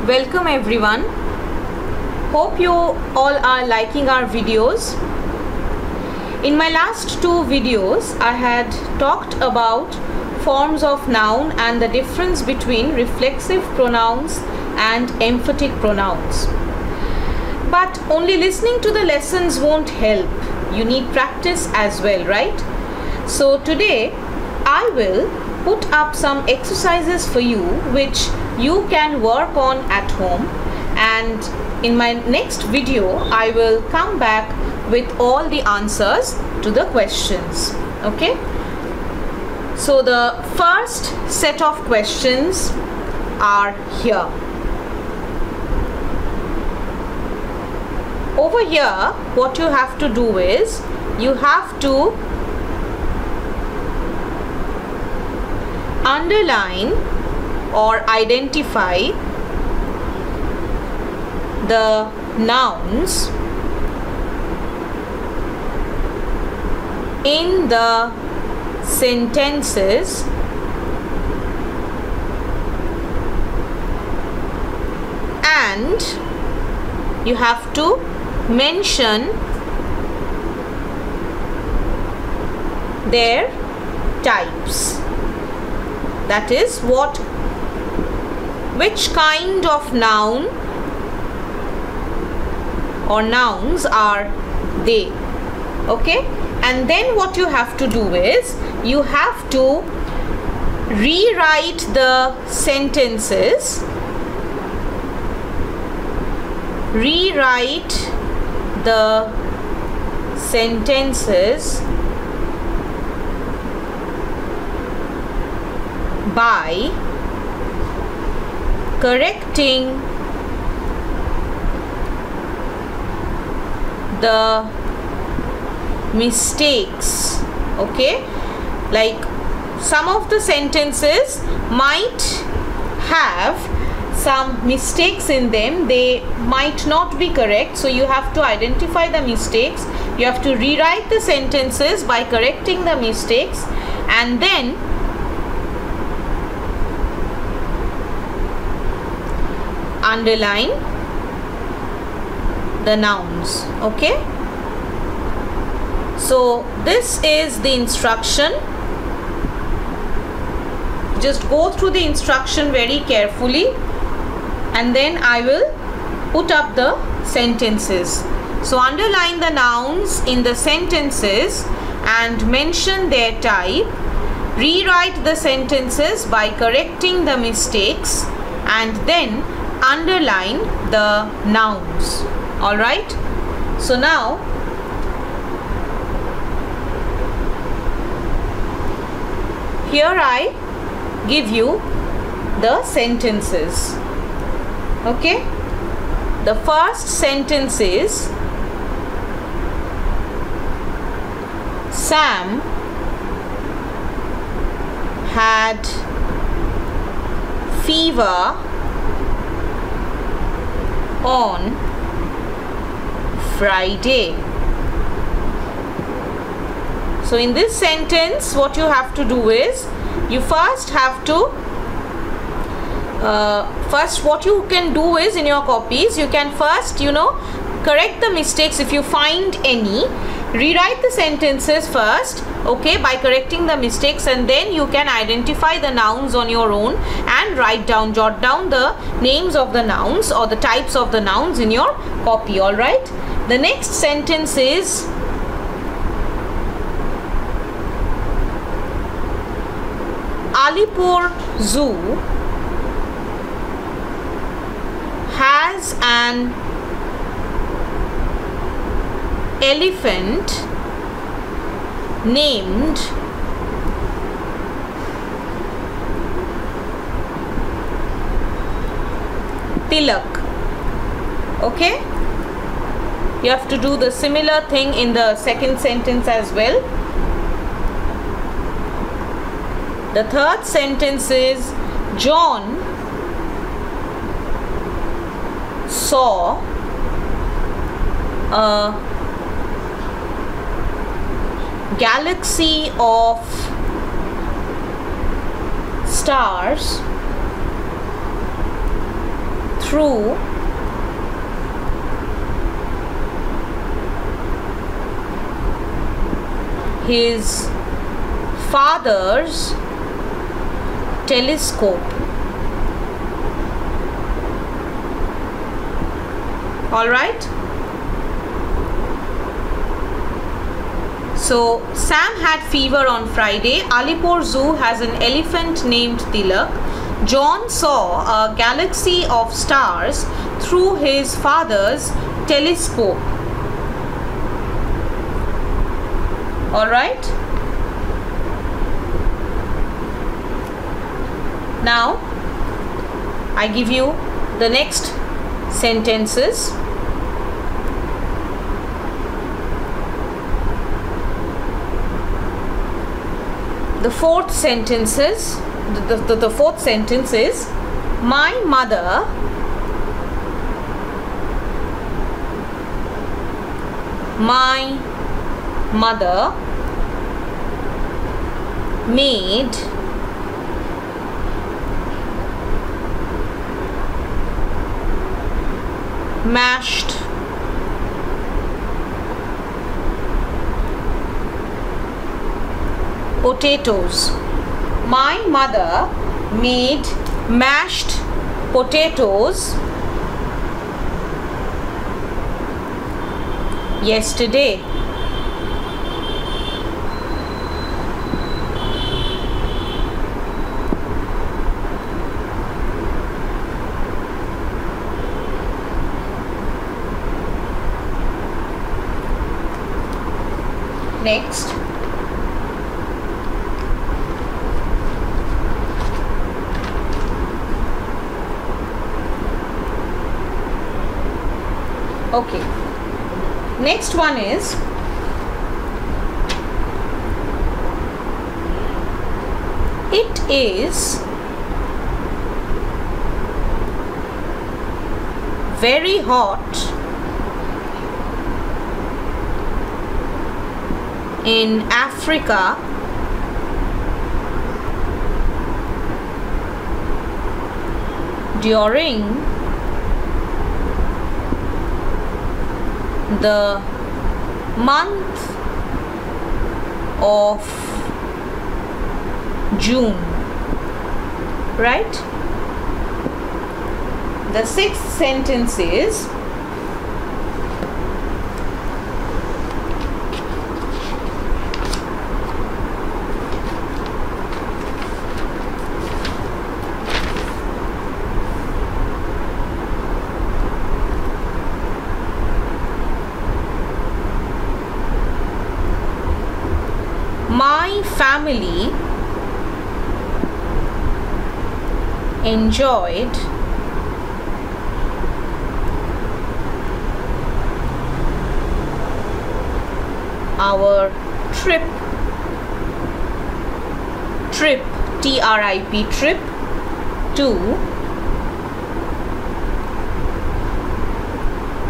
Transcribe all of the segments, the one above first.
Welcome everyone. Hope you all are liking our videos. In my last two videos, I had talked about forms of noun and the difference between reflexive pronouns and emphatic pronouns. But only listening to the lessons won't help. You need practice as well, right? So today, I will put up some exercises for you which you can work on at home, and in my next video I will come back with all the answers to the questions. Okay, so the first set of questions are here. Over here, what you have to do is you have to underline or identify the nouns in the sentences and you have to mention their types. That is, which kind of noun or nouns are they? Okay, and then what you have to do is you have to rewrite the sentences, by correcting the mistakes. Okay, like some of the sentences might have some mistakes in them, they might not be correct, so you have to identify the mistakes, you have to rewrite the sentences by correcting the mistakes, and then underline the nouns. Okay, so this is the instruction. Just go through the instruction very carefully and then I will put up the sentences. So underline the nouns in the sentences and mention their type. Rewrite the sentences by correcting the mistakes and then underline the nouns. All right, so now here I give you the sentences. Okay, the first sentence is Sam had fever on Friday. So in this sentence what you have to do is you first have to what you can do is in your copies you can first correct the mistakes if you find any, rewrite the sentences first, okay, by correcting the mistakes, and then you can identify the nouns on your own and jot down the names of the nouns or the types of the nouns in your copy. All right, the next sentence is Alipur Zoo has an elephant named Tilak. Okay, you have to do the similar thing in the second sentence as well. The third sentence is John saw a galaxy of stars through his father's telescope. All right. So Sam had fever on Friday. Alipur Zoo has an elephant named Tilak. John saw a galaxy of stars through his father's telescope. All right. Now I give you the next sentences. The fourth sentence is the fourth sentence is, my mother made mashed potatoes. My mother made mashed potatoes yesterday. Next, okay, next one is, it is very hot in Africa during the month of June, right? The sixth sentence is, my family enjoyed our trip T-R-I-P trip to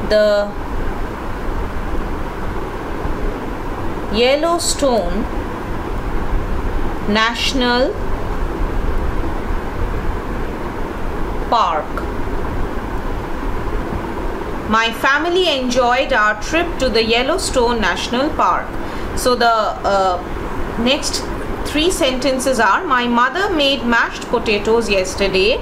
the Yellowstone National Park. My family enjoyed our trip to the Yellowstone National Park. So the next three sentences are, my mother made mashed potatoes yesterday.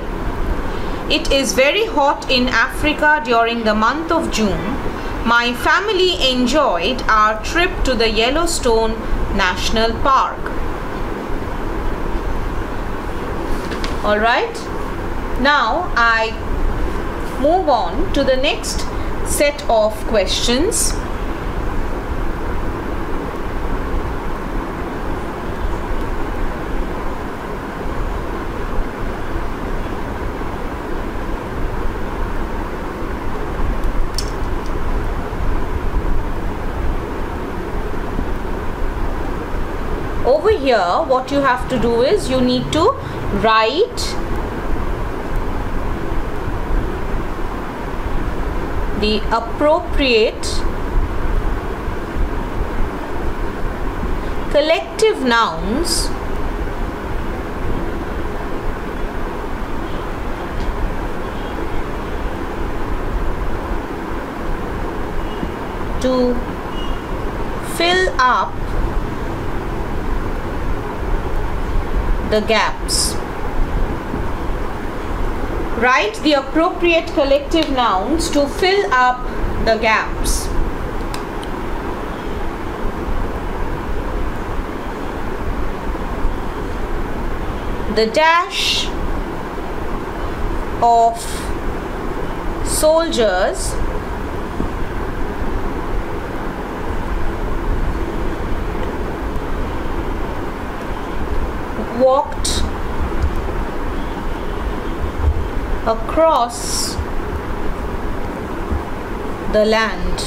It is very hot in Africa during the month of June. My family enjoyed our trip to the Yellowstone National Park. All right. Now I move on to the next set of questions. Over here, what you have to do is you need to write the appropriate collective nouns to fill up the gaps. Write the appropriate collective nouns to fill up the gaps. The dash of soldiers walked across the land.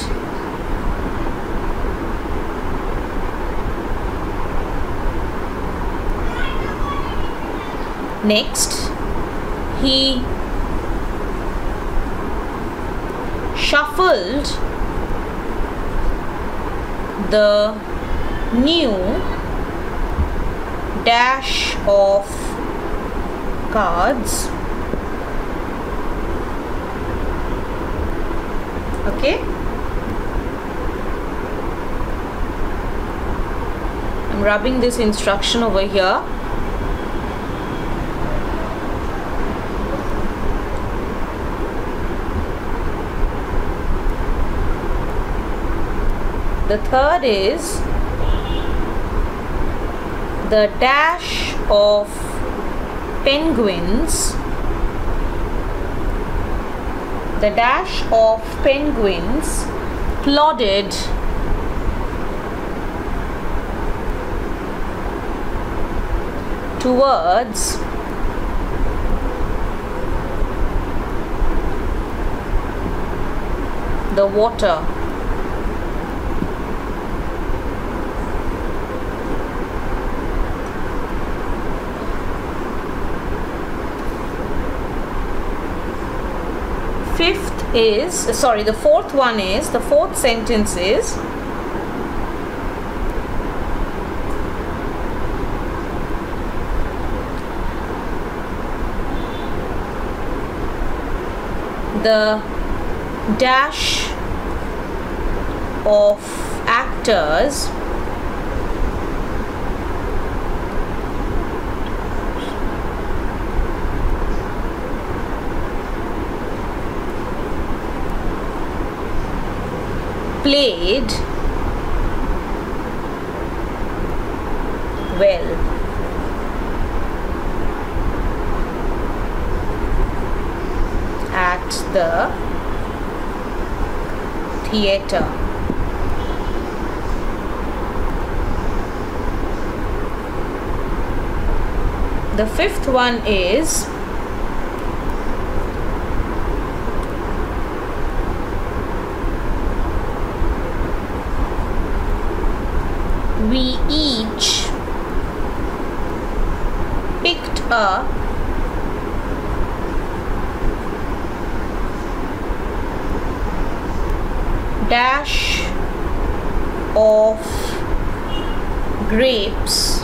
Next, he shuffled the new dash of cards. Okay, I'm rubbing this instruction over here. The third is the dash of penguins. The dash of penguins plodded towards the water. The fourth sentence is the dash of actors played well. At the theatre. The fifth one is we each picked a dash of grapes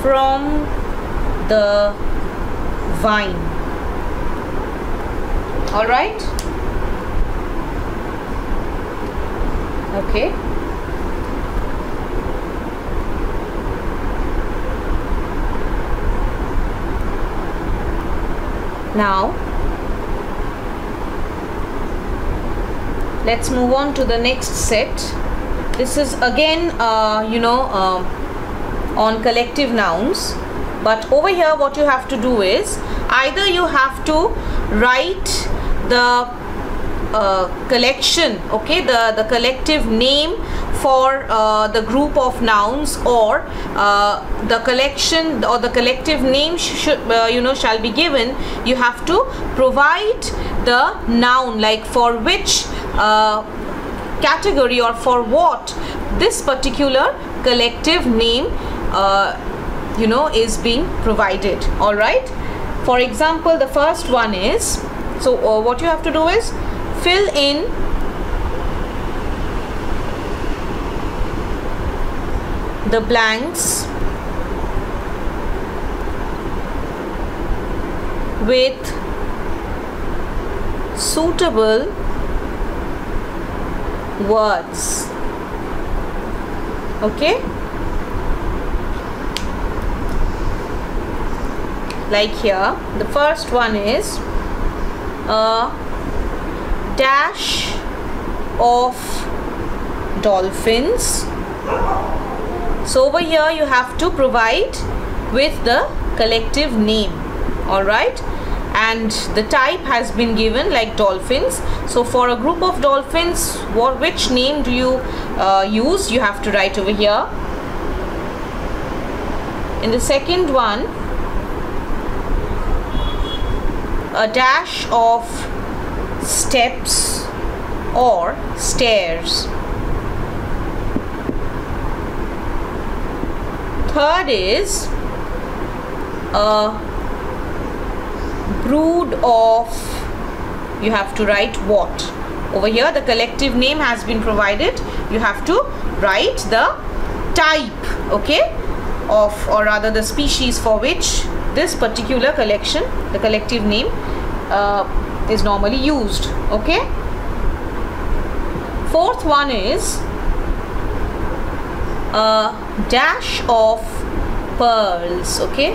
from the vine. All right? Okay. Now let's move on to the next set. This is again on collective nouns, but over here what you have to do is either you have to write the collection, okay, the collective name for the group of nouns, or the collection or the collective name should shall be given. You have to provide the noun, like for which category or for what this particular collective name is being provided. All right, for example, the first one is, so what you have to do is fill in the blanks with suitable words. Okay, like here the first one is a dash of dolphins. So over here you have to provide with the collective name, all right, and the type has been given like dolphins. So for a group of dolphins, which name do you use? You have to write over here. In the second one, a dash of steps or stairs. Third is a brood of, you have to write what? Over here the collective name has been provided. You have to write the type, okay, of, or rather the species for which this particular collection, the collective name is normally used. Okay, fourth one is a dash of pearls. Okay,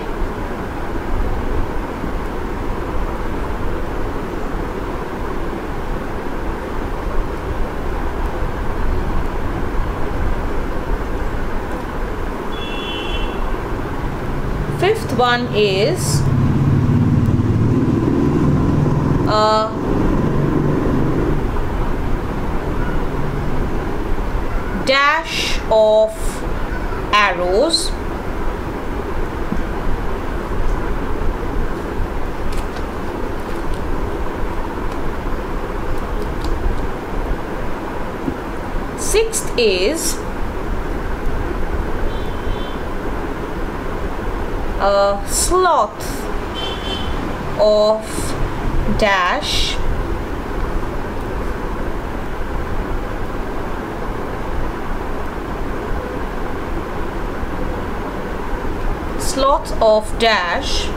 fifth one is a dash of arrows. Sixth is a sloth of dash dash.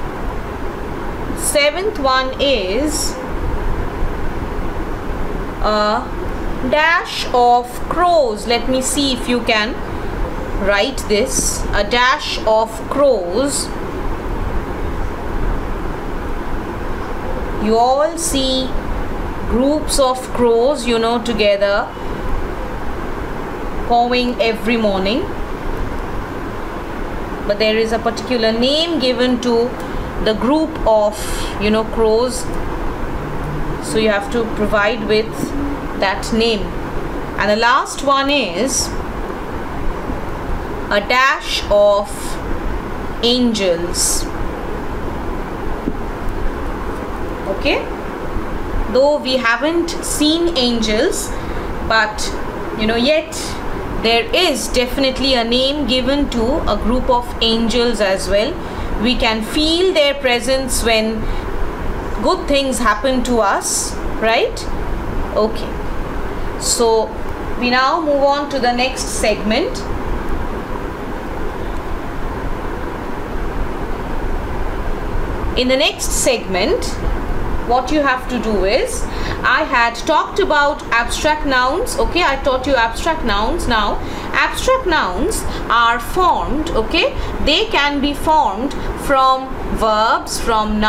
Seventh one is a dash of crows. Let me see if you can write this. A dash of crows. You all see groups of crows, you know, together cawing every morning, but there is a particular name given to the group of, you know, crows, so you have to provide with that name. And the last one is a dash of angels. Okay, though we haven't seen angels, but you know, yet there is definitely a name given to a group of angels as well. We can feel their presence when good things happen to us, right? Okay, so we now move on to the next segment. In the next segment, what you have to do is, I had talked about abstract nouns. Okay, I taught you abstract nouns. Now abstract nouns are formed, okay, they can be formed from verbs, from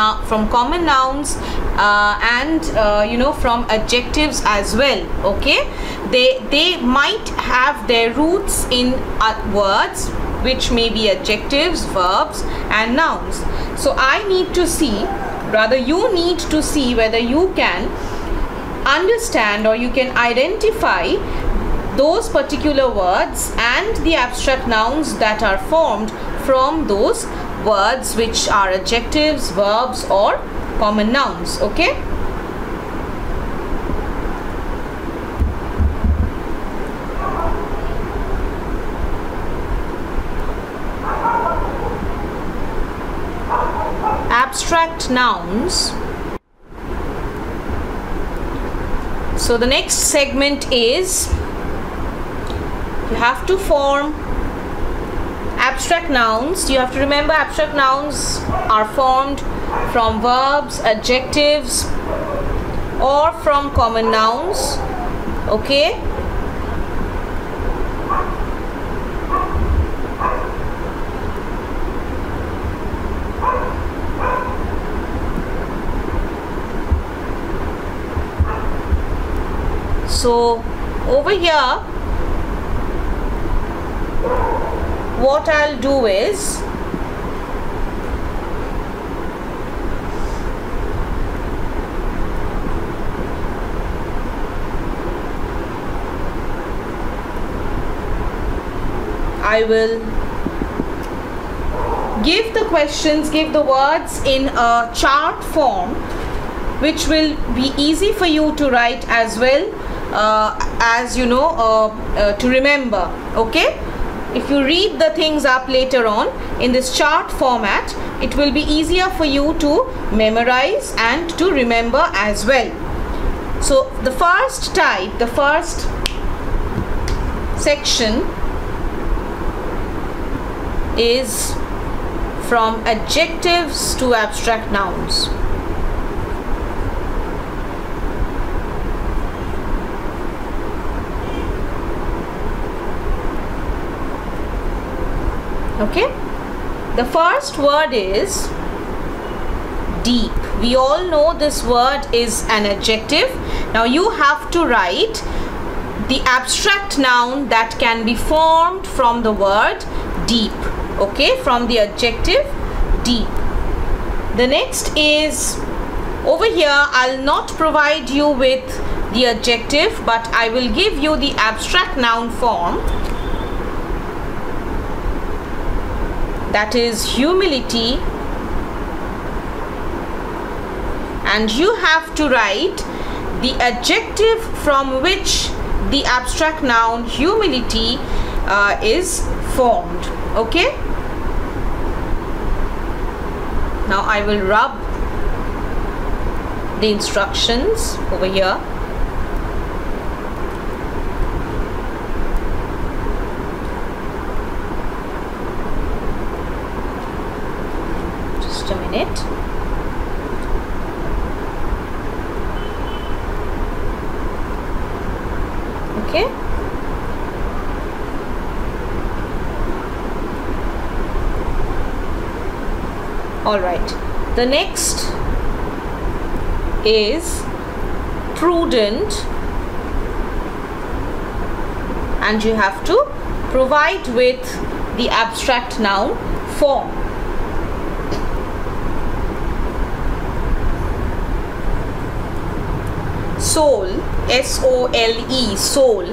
common nouns, and you know, from adjectives as well. Okay, they might have their roots in words which may be adjectives, verbs and nouns. So I need to see, rather you need to see whether you can understand or you can identify those particular words and the abstract nouns that are formed from those words which are adjectives, verbs or common nouns. Okay, abstract nouns. So the next segment is, you have to form abstract nouns. You have to remember, abstract nouns are formed from verbs, adjectives, or from common nouns. Okay. So over here, what I'll do is I will give the questions, give the words in a chart form, which will be easy for you to write as well, as you know, to remember. Okay, if you read the things up later on in this chart format, it will be easier for you to memorize and to remember as well. So the first type, the first section is from adjectives to abstract nouns. Okay, the first word is deep. We all know this word is an adjective. Now you have to write the abstract noun that can be formed from the word deep. Okay, from the adjective deep. The next is, over here I'll not provide you with the adjective, but I will give you the abstract noun form, that is humility, and you have to write the adjective from which the abstract noun humility is formed. Okay, now I will rub the instructions over here. Just a minute. Okay. All right. The next is prudent, and you have to provide with the abstract noun form. Soul, S-O-L-E, soul.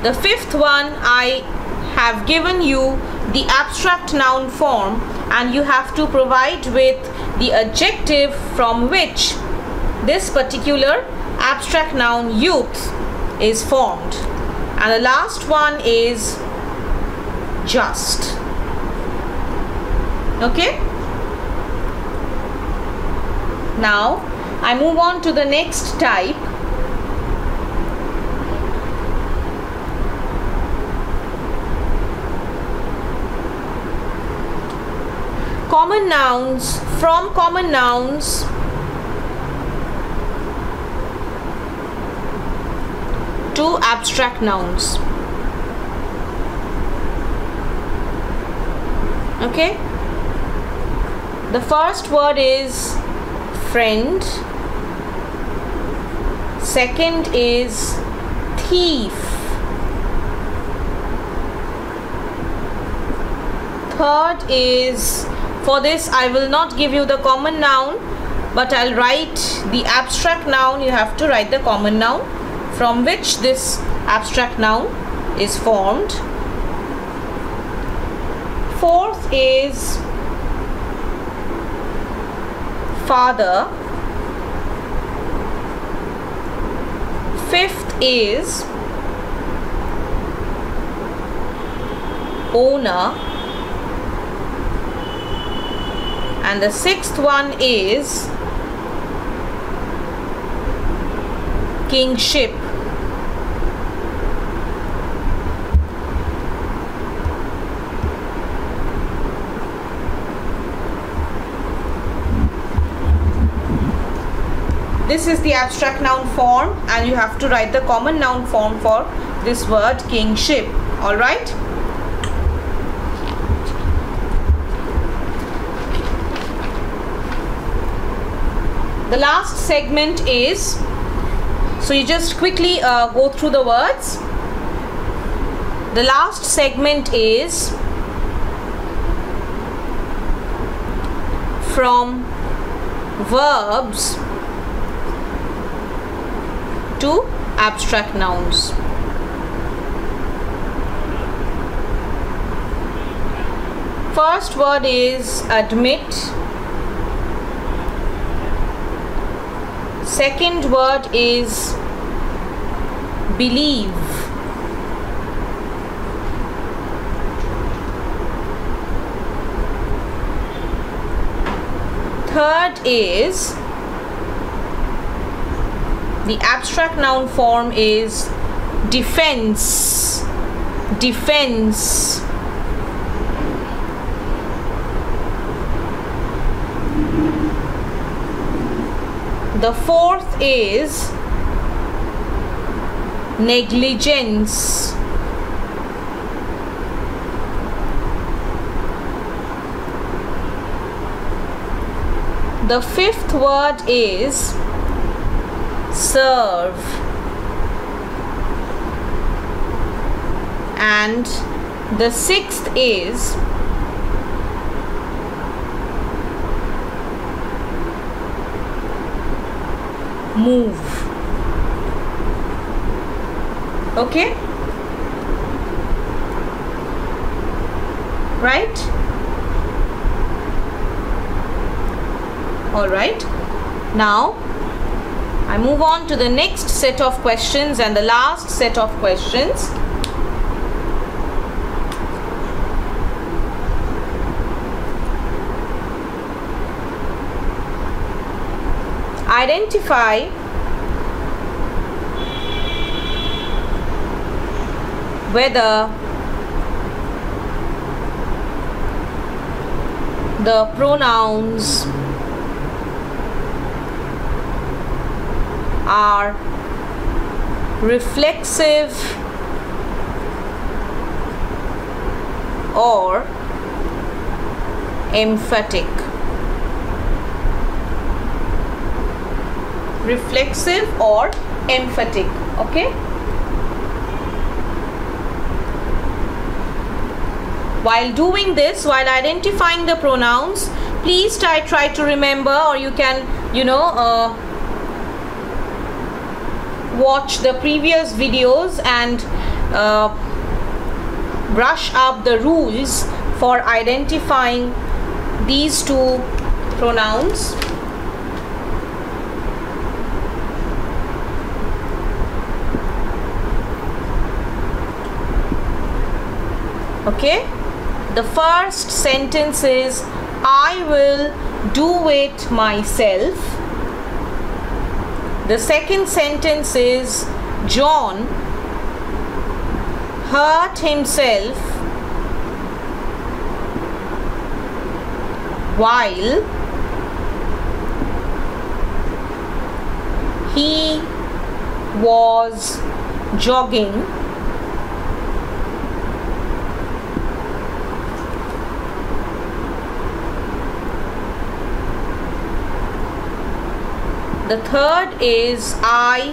The fifth one, I have given you the abstract noun form, and you have to provide with the adjective from which this particular abstract noun youth is formed. And the last one is just. Okay, now I move on to the next type. Common nouns. From common nouns, to abstract nouns. Okay, the first word is friend, second is thief, third is, for this I will not give you the common noun, but I'll write the abstract noun. You have to write the common noun from which this abstract noun is formed. Fourth is father. Fifth is owner. And the sixth one is kingship. This is the abstract noun form, and you have to write the common noun form for this word kingship. All right. The last segment is, so you just quickly go through the words. The last segment is from verbs to abstract nouns. First word is admit. Second word is believe. Third is, the abstract noun form is defense. Defense. The fourth is negligence. The fifth word is serve. And the sixth is move. Okay? Right? All right. Now I move on to the next set of questions and the last set of questions. Identify whether the pronouns are reflexive or emphatic. Reflexive or emphatic. Okay. While doing this, while identifying the pronouns, please try to remember, or you can, watch the previous videos and brush up the rules for identifying these two pronouns. Okay, the first sentence is I will do it myself. The second sentence is John hurt himself while he was jogging. The third is I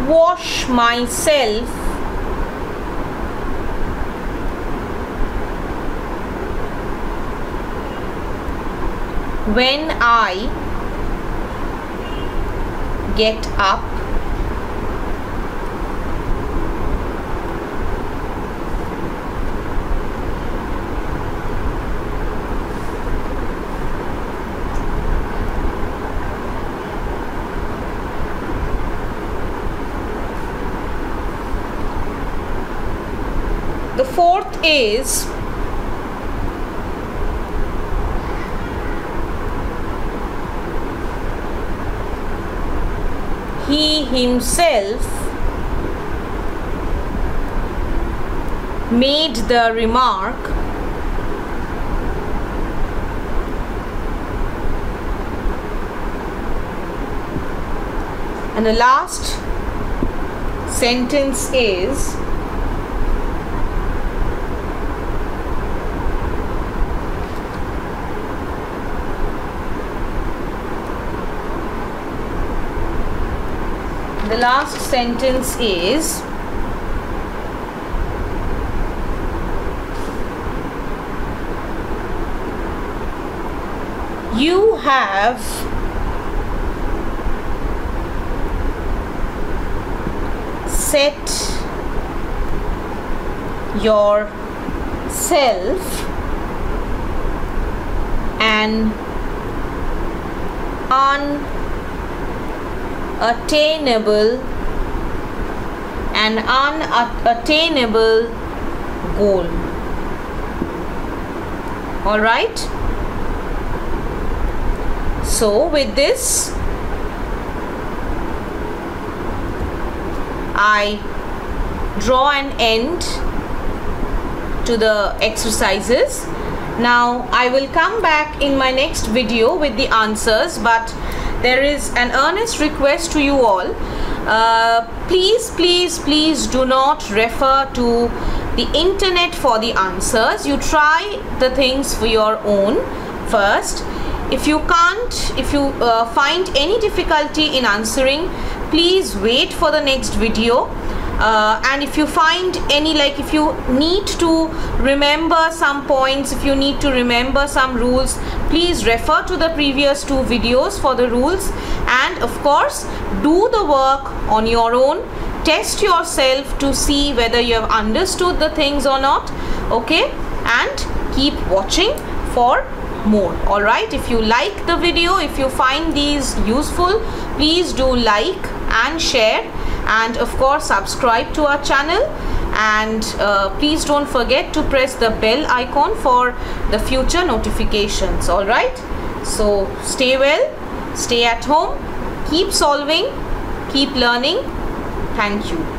wash myself when I get up. The fourth is he himself made the remark And the last sentence is you have set yourself an unattainable goal. All right. So with this, I draw an end to the exercises. Now I will come back in my next video with the answers, but there is an earnest request to you all. Please do not refer to the internet for the answers. You try the things for your own first. If you find any difficulty in answering, please wait for the next video. And if you find any, like if you need to remember some points, if you need to remember some rules, please refer to the previous 2 videos for the rules. And of course, do the work on your own. Test yourself to see whether you have understood the things or not. Okay, and keep watching for more. All right, if you like the video, if you find these useful, please do like and share, and of course subscribe to our channel, and please don't forget to press the bell icon for the future notifications. All right, so stay well, stay at home, keep solving, keep learning. Thank you.